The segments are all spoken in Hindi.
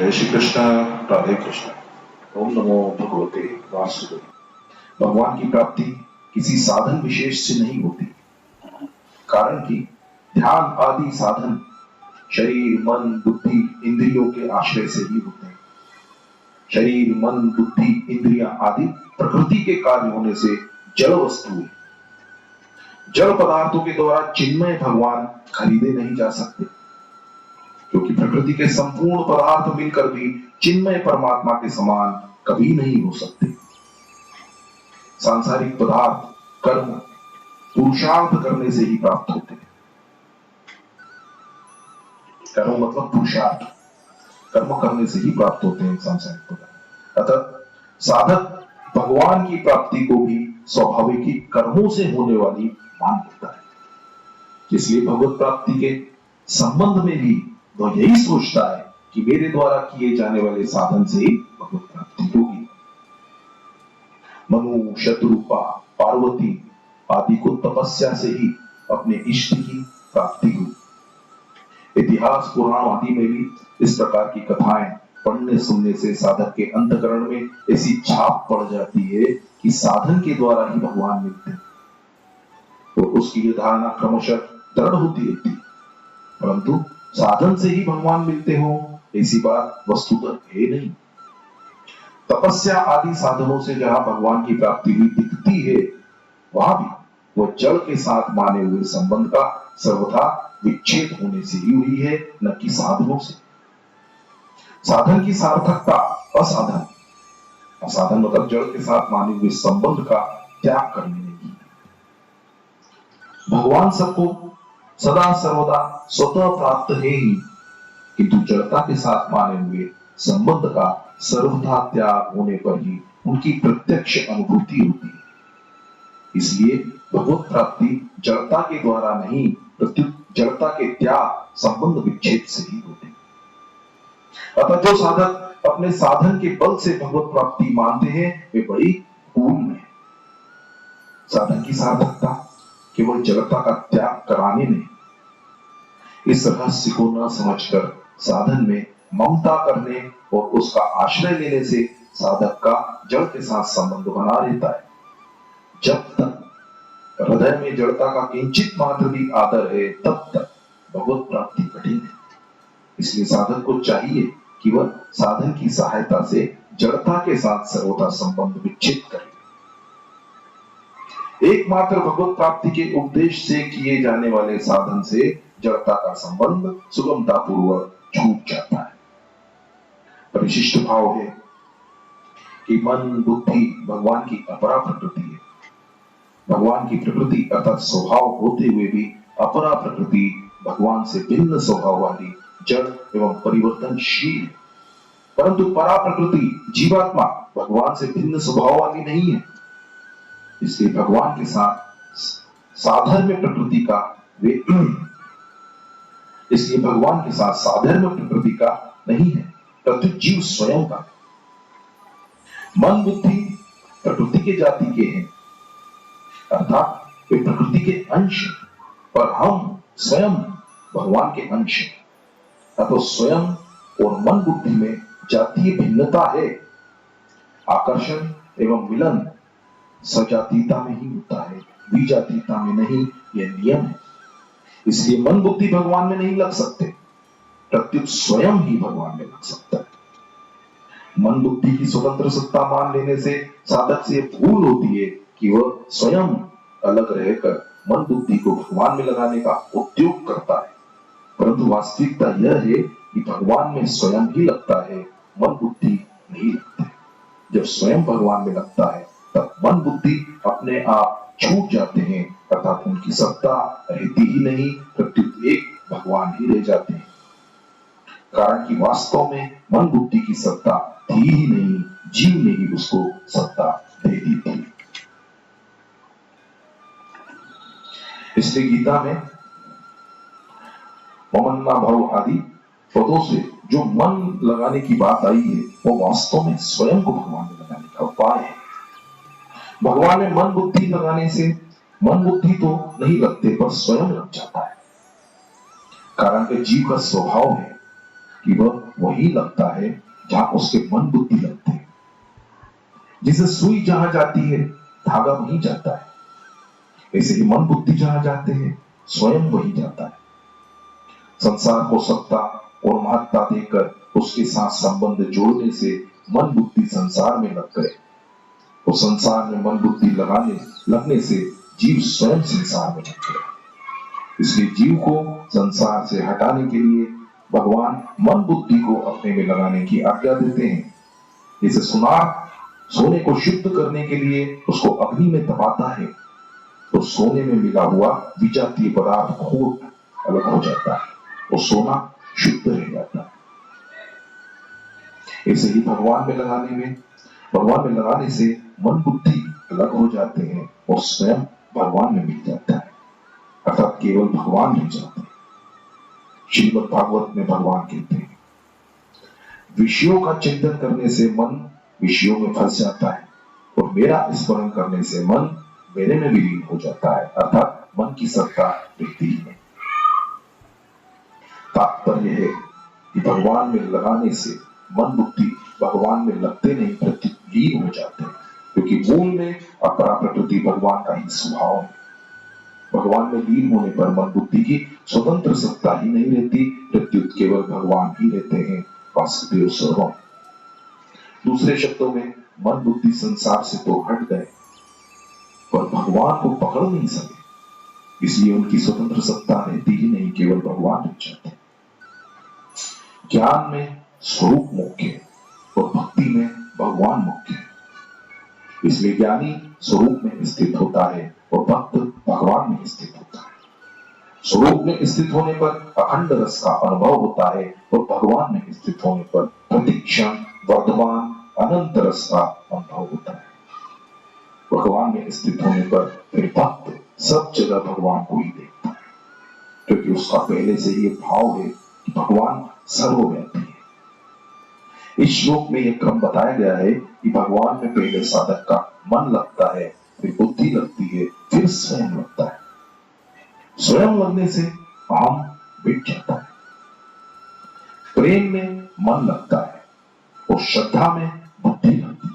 जय श्री कृष्ण, राधे कृष्ण। ओम नमो भगवते वासुदेव। भगवान की प्राप्ति किसी साधन विशेष से नहीं होती, कारण कि ध्यान आदि साधन शरीर मन बुद्धि इंद्रियों के आश्रय से ही होते हैं। शरीर मन बुद्धि इंद्रियां आदि प्रकृति के कार्य होने से जड़ वस्तुएं, जड़ पदार्थों के द्वारा चिन्मय भगवान खरीदे नहीं जा सकते, क्योंकि प्रकृति के संपूर्ण पदार्थ मिलकर भी चिन्मय परमात्मा के समान कभी नहीं हो सकते। सांसारिक पदार्थ कर्म पुरुषार्थ करने से ही प्राप्त होते हैं। कर्म मतलब पुरुषार्थ, कर्म करने से ही प्राप्त होते हैं सांसारिक पदार्थ। अतः साधक भगवान की प्राप्ति को भी स्वाभाविक ही कर्मों से होने वाली मान लेता है। इसलिए भगवत प्राप्ति के संबंध में भी वह यही सोचता है कि मेरे द्वारा किए जाने वाले साधन से ही भगवत प्राप्ति होगी। मनु शत्रुपा पार्वती आदि को तपस्या से ही अपने इष्ट की प्राप्ति हुई। इतिहास पुराण आदि में भी इस प्रकार की कथाएं पढ़ने सुनने से साधक के अंतकरण में ऐसी छाप पड़ जाती है कि साधन के द्वारा ही भगवान मिलते हैं, तो उसकी यह धारणा क्रमशः दृढ़ होती रहती है। परंतु साधन से ही भगवान मिलते हो ऐसी बात वस्तुतः है नहीं। तपस्या आदि साधनों से जहां भगवान की प्राप्ति हुई दिखती है, वहां भी वह जड़ के साथ माने हुए संबंध का सर्वथा विच्छेद होने से ही हुई है, न कि साधनों से। साधन की सार्थकता असाधन, असाधन मतलब जड़ के साथ माने हुए संबंध का त्याग करने में ही। भगवान सबको सदा सर्वदा स्वतः प्राप्त है ही, किंतु जड़ता के साथ माने हुए संबंध का सर्वथा त्याग होने पर ही उनकी प्रत्यक्ष अनुभूति होती है। इसलिए भगवत प्राप्ति जड़ता के द्वारा नहीं, प्रत्युत जड़ता के त्याग संबंध विच्छेद से ही होती है। अतः जो साधक अपने साधन के बल से भगवत प्राप्ति मानते हैं, वे बड़ी भूल में। साधन की सार्थकता केवल जड़ता का त्याग कराने में। इस रहस्य को न समझकर साधन में ममता करने और उसका आश्रय लेने से साधक का जड़ के साथ संबंध बना रहता है। जब तक हृदय में जड़ता का किंचित मात्र भी आदर है, तब तक भगवत प्राप्ति कठिन है। इसलिए साधक को चाहिए कि वह साधन की सहायता से जड़ता के साथ सर्वथा संबंध विच्छेद करे। एकमात्र भगवत प्राप्ति के उपदेश से किए जाने वाले साधन से जड़ता का संबंध सुगमता पूर्वक छूट जाता है। परिशिष्ट भाव है कि मन बुद्धि भगवान की अपरा प्रकृति है। भगवान की प्रकृति अर्थात स्वभाव होते हुए भी अपरा प्रकृति भगवान से भिन्न स्वभाव वाली जड़ एवं परिवर्तनशील है। परंतु परा प्रकृति जीवात्मा भगवान से भिन्न स्वभाव वाली नहीं है। इसलिए भगवान के साथ साधर्म्य प्रकृति का इसलिए भगवान के साथ साधर्म्य प्रकृति का नहीं है, प्रत्युत जीव स्वयं का। मन बुद्धि प्रकृति के जाति के हैं, अर्थात वे प्रकृति के अंश, पर हम स्वयं भगवान के अंश हैं। अतः स्वयं और मन बुद्धि में जातीय भिन्नता है। आकर्षण एवं मिलन सजातीयता में ही होता है, विजातीयता में नहीं, यह नियम है। इसलिए मन बुद्धि भगवान में नहीं लग सकते, प्रत्युत स्वयं ही भगवान में लग सकता है। मन बुद्धि की स्वतंत्र सत्ता मान लेने से साधक से भूल होती है कि वह स्वयं अलग रहकर मन बुद्धि को भगवान में लगाने का उद्योग करता है। परंतु वास्तविकता यह है कि भगवान में स्वयं ही लगता है, मन बुद्धि नहीं लगती। जब स्वयं भगवान में लगता है, तब मन बुद्धि अपने आप छूट जाते हैं, अर्थात उनकी सत्ता रहती ही नहीं, प्रत्युत एक भगवान ही रह जाते हैं। कारण कि वास्तव में मन बुद्धि की सत्ता थी ही नहीं, जीव ने ही उसको सत्ता दे दी थी। इसलिए गीता में ममन्ना भव आदि पदों से जो मन लगाने की बात आई है, वो वास्तव में स्वयं को भगवान में लगाने का उपाय है। भगवान में मन बुद्धि लगाने से मन बुद्धि तो नहीं लगते, पर स्वयं लग जाता है। कारण कि जीव का स्वभाव है कि वह वही लगता है जहां उसके मन बुद्धि लगते हैं। जिसे सुई जहां जाती है धागा वहीं जाता है, ऐसे ही मन बुद्धि जहां जाते हैं स्वयं वहीं जाता है। संसार को सत्ता और महत्ता देकर उसके साथ संबंध जोड़ने से मन बुद्धि संसार में लग गए, और संसार में मन बुद्धि लगने से जीव स्वयं संसार में लग गए। इसलिए जीव को संसार से हटाने के लिए भगवान मन बुद्धि को अपने में लगाने की आज्ञा देते हैं। जैसे सुनार सोने को शुद्ध करने के लिए उसको अग्नि में तपाता है, तो सोने में मिला हुआ विजातीय पदार्थ खोट अलग हो जाता है और सोना शुद्ध रह जाता है। ऐसे ही भगवान में लगाने से मन बुद्धि अलग हो जाते हैं और स्वयं भगवान में मिल जाता है, अर्थात केवल भगवान रह जाते हैं। श्रीमद् भागवत में भगवान कहते हैं, विषयों का चिंतन करने से मन विषयों में फंस जाता है और मेरा स्मरण करने से मन मेरे में विलीन हो जाता है, अर्थात मन की सत्ता रहती ही नहीं। तात्पर्य है कि भगवान में लगाने से मन बुद्धि भगवान में लगते नहीं प्रत्युत लीन हो जाते हैं, क्योंकि मूल में अपरा प्रकृति भगवान का ही स्वभाव है। भगवान में लीन होने पर मन बुद्धि की स्वतंत्र सत्ता ही नहीं रहती, प्रत्युत केवल भगवान ही रहते हैं, वासुदेव सर्वम। दूसरे शब्दों में मन बुद्धि संसार से तो हट गए पर भगवान को पकड़ नहीं सके, इसलिए उनकी स्वतंत्र सत्ता रहती ही नहीं, केवल भगवान रह जाते हैं। ज्ञान में स्वरूप मुख्य है और भक्ति में भगवान मुख्य है, इसलिए ज्ञानी स्वरूप में स्थित होता है और भक्त भगवान में स्थित होता है। स्वरूप में स्थित होने पर अखंड रस का अनुभव होता है और भगवान में स्थित होने पर प्रतिक्षण वर्धमान अनंत रस का अनुभव होता है। भगवान में स्थित होने पर फिर भक्त सब जगह भगवान को ही देखता है, क्योंकि उसका पहले से ये भाव है कि भगवान सर्वव्यापी है। इस श्लोक में यह क्रम बताया गया है कि भगवान में पहले साधक का मन लगता है, फिर बुद्धि लगती है, फिर स्वयं लगता है। स्वयं लगने से अहम मिट जाता है। प्रेम में मन लगता है और श्रद्धा में बुद्धि लगती है।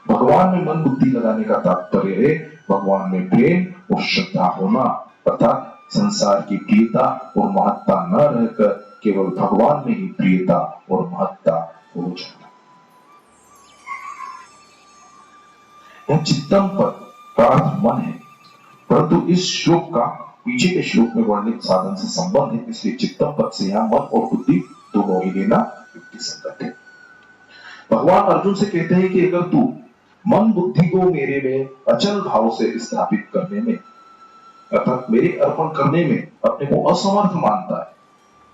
भगवान में मन बुद्धि लगाने का तात्पर्य है भगवान में प्रेम और श्रद्धा होना, अर्थात संसार की प्रियता और महत्ता न रहकर केवल भगवान में ही प्रियता और महत्ता हो जाना। यह चित्तम पद का अर्थ मन है, परंतु इस श्लोक का पीछे के श्लोक में वर्णित साधन से संबंध है, इसलिए चित्तम पद से यहां मन और बुद्धि दोनों ही लेना युक्ति संगत है। भगवान अर्जुन से कहते हैं कि अगर तू मन बुद्धि को मेरे में अचल भाव से स्थापित करने में, अर्थात मेरे अर्पण करने में अपने को असमर्थ मानता है,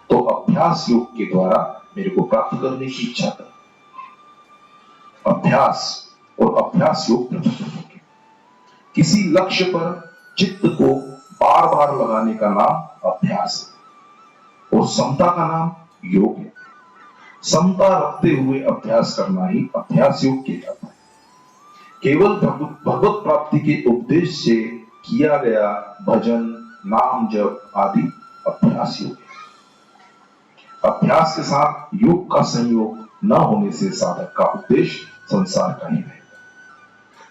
तो अभ्यास योग के द्वारा मेरे को प्राप्त करने की इच्छा कर। अभ्यास और अभ्यास योग प्रकट होंगे। किसी लक्ष्य पर चित्त को बार बार लगाने का नाम अभ्यास है और समता का नाम योग है। समता रखते हुए अभ्यास करना ही अभ्यास योग किया जाता है। केवल भगवत प्राप्ति के उपदेश से किया गया भजन नाम जप आदि अभ्यास योग है। अभ्यास के साथ योग का संयोग न होने से साधक का उद्देश्य संसार का ही है।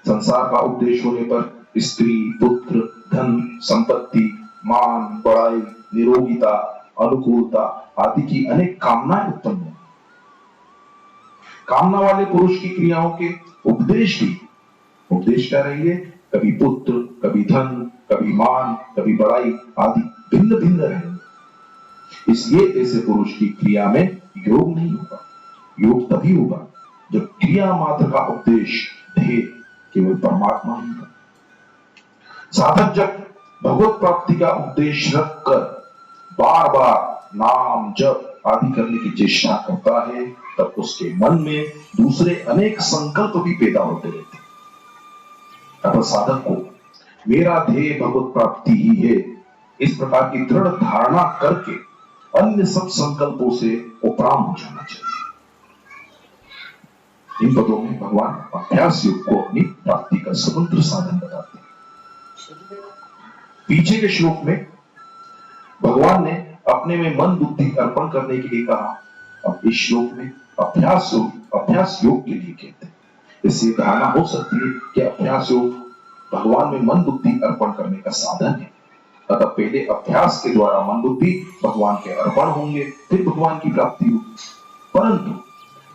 संसार का उपदेश होने पर स्त्री पुत्र धन संपत्ति मान बड़ाई निरोगिता अनुकूलता आदि की अनेक कामनाएं उत्पन्न होंगी। कामना वाले पुरुष की क्रियाओं के उपदेश क्या रही है, कभी पुत्र कभी धन कभी मान कभी बड़ाई आदि भिन्न भिन्न रहेंगे। इसलिए ऐसे पुरुष की क्रिया में योग नहीं होगा। योग तभी होगा जब क्रिया मात्र का उपदेश ध्येय केवल परमात्मा ही हो। साधक जब भगवत प्राप्ति का उपदेश रखकर बार बार नाम जप आदि करने की चेष्टा करता है, तब उसके मन में दूसरे अनेक संकल्प भी पैदा होते रहते हैं। अतः साधक को मेरा ध्येय भगवत प्राप्ति ही है, इस प्रकार की दृढ़ धारणा करके अन्य सब संकल्पों से उपराम हो जाना चाहिए। इन पदों में भगवान अभ्यास योग को अपनी प्राप्ति का स्वतंत्र साधन बताते हैं। पीछे के श्लोक में भगवान ने अपने में मन बुद्धि अर्पण करने के लिए कहा, अब इस श्लोक में अभ्यास योग के लिए कहते हैं। इससे धारणा हो सकती है कि अभ्यास योग भगवान में मन बुद्धि अर्पण करने का साधन है। अतः पहले अभ्यास के द्वारा मन बुद्धि भगवान के अर्पण होंगे, फिर भगवान की प्राप्ति होगी। परंतु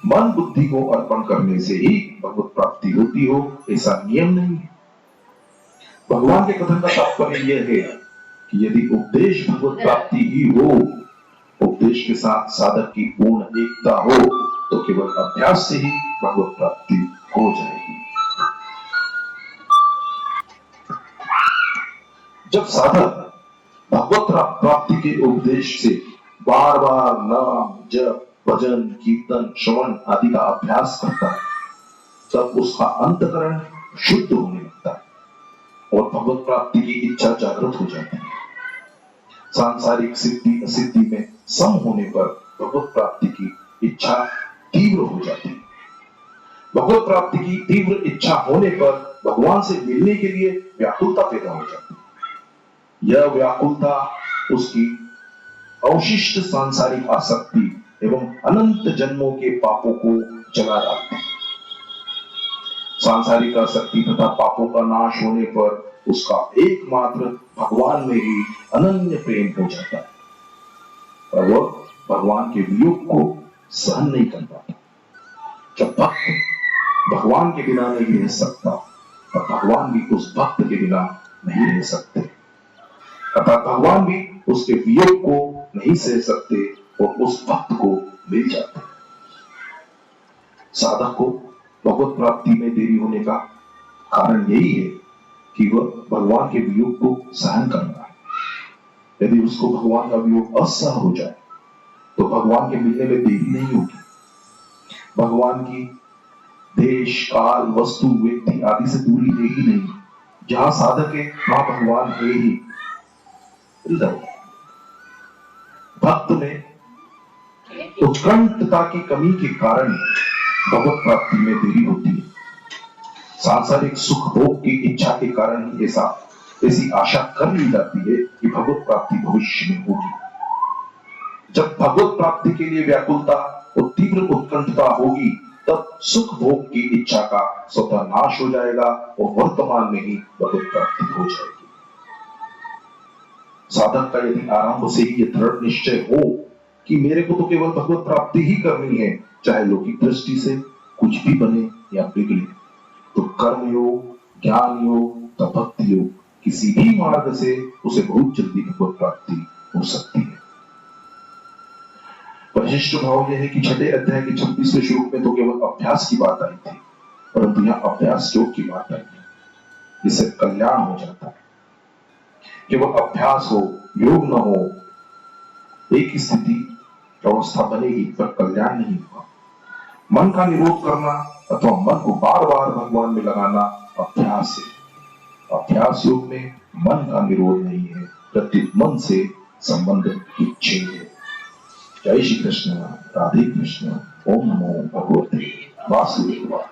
मन बुद्धि को अर्पण करने से ही भगवत प्राप्ति होती हो, ऐसा नियम नहीं है। भगवान के कथन का तात्पर्य यह है कि यदि उपदेश भगवत प्राप्ति ही हो, उपदेश के साथ साधक की पूर्ण एकता हो, तो केवल अभ्यास से ही भगवत प्राप्ति हो जाएगी। जब साधक भगवत प्राप्ति के उपदेश से बार बार नाम जप भजन कीर्तन श्रवण आदि का अभ्यास करता है, तब उसका अंतकरण शुद्ध होने लगता है और भगवत प्राप्ति की इच्छा जागृत हो जाती है। सांसारिक सिद्धि असिद्धि में सम होने पर भगवत प्राप्ति की इच्छा तीव्र हो जाती है। भगवत प्राप्ति की तीव्र इच्छा होने पर भगवान से मिलने के लिए व्याकुलता पैदा हो जाती है। यह व्याकुलता उसकी अवशिष्ट सांसारिक आसक्ति एवं अनंत जन्मों के पापों को जला डालती है। सांसारिक आसक्ति तथा पापों का नाश होने पर उसका एकमात्र भगवान में ही अनन्य प्रेम हो जाता है और वह भगवान के वियोग को सहन नहीं कर पाता। जब भक्त भगवान के बिना नहीं रह सकता, तब भगवान भी उस भक्त के बिना नहीं रह सकते, अतः भगवान भी उसके वियोग को नहीं सह सकते और उस भक्त को मिल जाते। साधक को भगवत प्राप्ति में देरी होने का कारण यही है कि वह भगवान के वियोग को सहन कर रहा है। यदि उसको भगवान का वियोग असह हो जाए तो भगवान के मिलने में देरी नहीं होगी। भगवान की देश काल वस्तु व्यक्ति आदि से दूरी है ही नहीं। जहां साधक है वहां भगवान है ही। भक्त में उत्कंठता की कमी के कारण भगवत प्राप्ति में देरी होती है। सांसारिक सुख भोग की इच्छा के कारण ही ऐसी आशा कर ली जाती है कि भगवत प्राप्ति भविष्य में होगी। जब भगवत प्राप्ति के लिए व्याकुलता और तीव्र उत्कंठता होगी, तब सुख भोग की इच्छा का स्वतः नाश हो जाएगा और वर्तमान में ही भगवत प्राप्ति हो जाएगी। साधक का यदि आरंभ से ही यह दृढ़ निश्चय हो कि मेरे को तो केवल भगवत प्राप्ति ही करनी है, चाहे लौकिक दृष्टि से कुछ भी बने या बिगड़े, तो कर्म योग ज्ञान योग तथा भक्ति योग किसी भी मार्ग से उसे बहुत जल्दी भगवत प्राप्ति हो सकती है। वशिष्ठ भाव यह है कि छठे अध्याय के 26वें श्लोक में तो केवल अभ्यास की बात आई थी, परंतु यहाँ अभ्यास योग की बात आई है, जिससे कल्याण हो जाता है। केवल अभ्यास हो योग न हो, एक स्थिति अवस्था बनेगी पर कल्याण नहीं होगा। मन का निरोध करना अथवा मन को बार बार भगवान में लगाना अभ्यास है। अभ्यास योग में मन का निरोध नहीं है, प्रत्युत मन से संबंध विच्छेद है। जय श्री कृष्ण, राधे कृष्ण, ओम नमो भगवते वासुदेवाय।